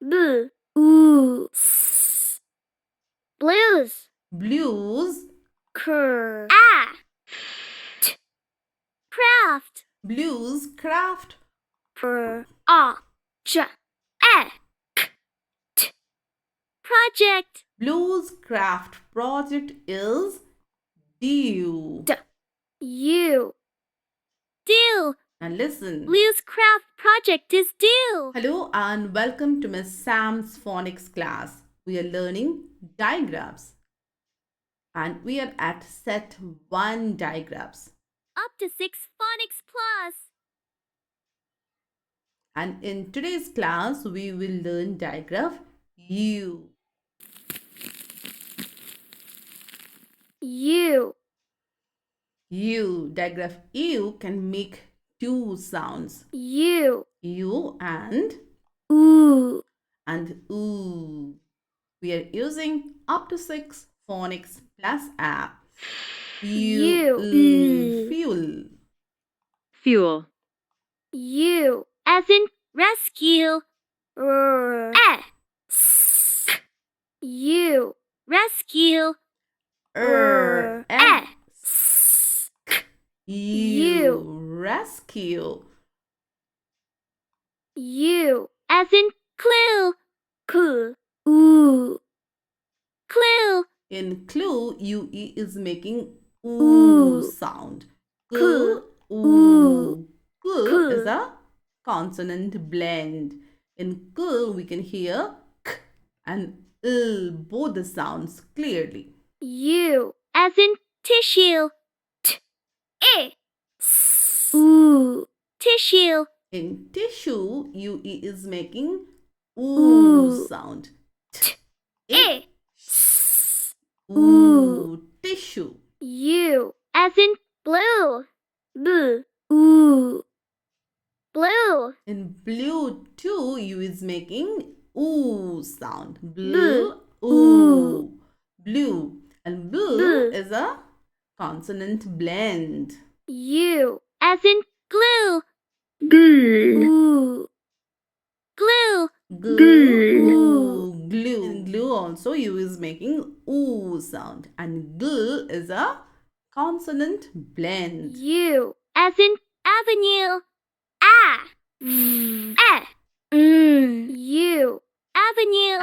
B, oo, s. Blues. Blues. Cr, a, t. Craft. Blues craft. Pr, a, j, e, k, t. Project. Blues craft project is due. D, u. Due. And listen. Blues craft project is due. Hello and welcome to Miss Sam's phonics class. We are learning digraphs. And we are at set 1 digraphs. UptoSix Phonics PLUS. And in today's class, we will learn digraph U. U. U. Digraph U can make two sounds. U. U and Oo. and oo. We are using UptoSix Phonics PLUS App. Fuel. Fuel. U. As in rescue. S. U. Rescue. S. U. Rescue. U. As in clue. Ooh. Clue. In clue, UE is making oo sound. Ooh. K is a consonant blend. In k, we can hear k and l, both the sounds clearly. U. As in tissue. Ooh. Tissue. In tissue, UE is making oo sound. Ooh. Tissue. U. As in blue. Ooh. Blue. In blue too, U is making oo sound. Blue. Ooh. Blue. And blue is a consonant blend. U. As in glue. Ooh. Glue. Glue. Glue. In glue also, U is making oo sound. And gl is a consonant blend. U. As in avenue. U. Avenue.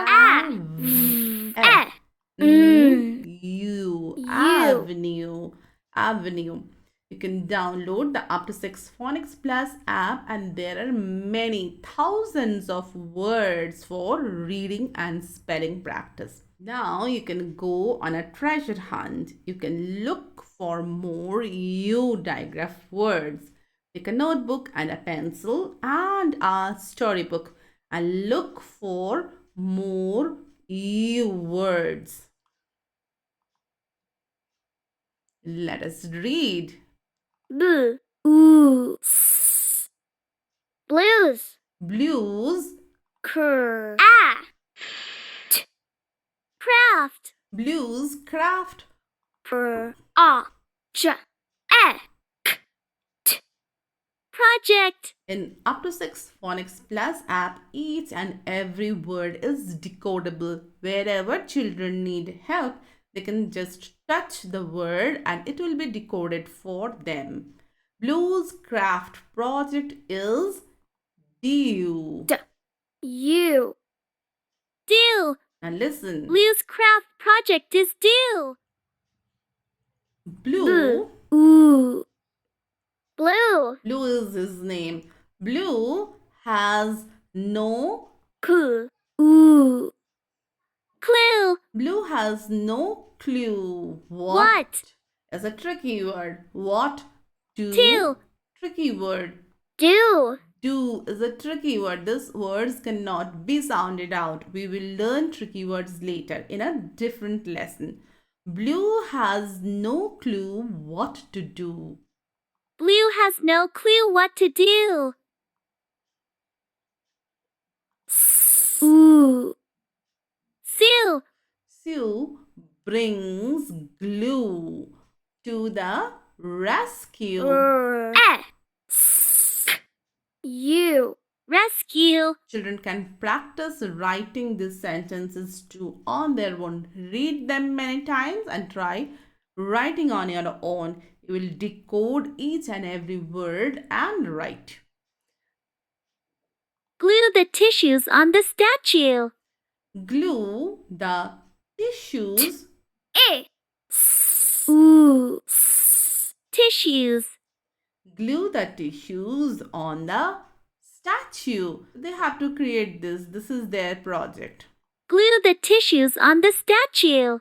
U. Avenue. Avenue. You can download the UptoSix Phonics Plus app, and there are many thousands of words for reading and spelling practice. Now you can go on a treasure hunt. You can look for more U digraph words. Take a notebook and a pencil and a storybook and look for more U words. Let us read. Ooh. S. Blues. Blues. T. Craft. Blues craft. Project. In UptoSix Phonics Plus app, each and every word is decodable. Wherever children need help, they can just touch the word and it will be decoded for them. Blues craft project is due. U. Due. And listen. Blues craft project is due. Blue. Ooh. Blue. Blue is his name. Blue has no Ooh. Clue. Blue has no clue. What? Is a tricky word. What? Do. Tricky word. Do. Do is a tricky word. These words cannot be sounded out. We will learn tricky words later in a different lesson. Blue has no clue what to do. Blue has no clue what to do. Ooh. Sue. Sue brings glue to the rescue. U. rescue. Children can practice writing these sentences too on their own. Read them many times and try writing on your own. You will decode each and every word and write. Glue the tissues on the statue. Glue the tissues. A. Ooh. Tissues. Glue the tissues on the statue. They have to create this. This is their project. Glue the tissues on the statue.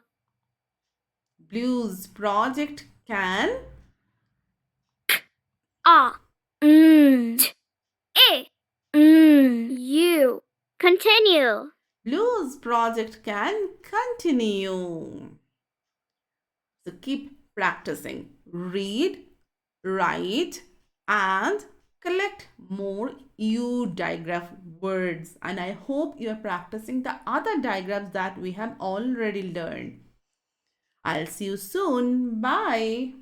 Blue's project can A. A. U. Continue. Blue's project can continue. So keep practicing. Read, write, and collect more digraph words. And I hope you are practicing the other digraphs that we have already learned. I'll see you soon. Bye.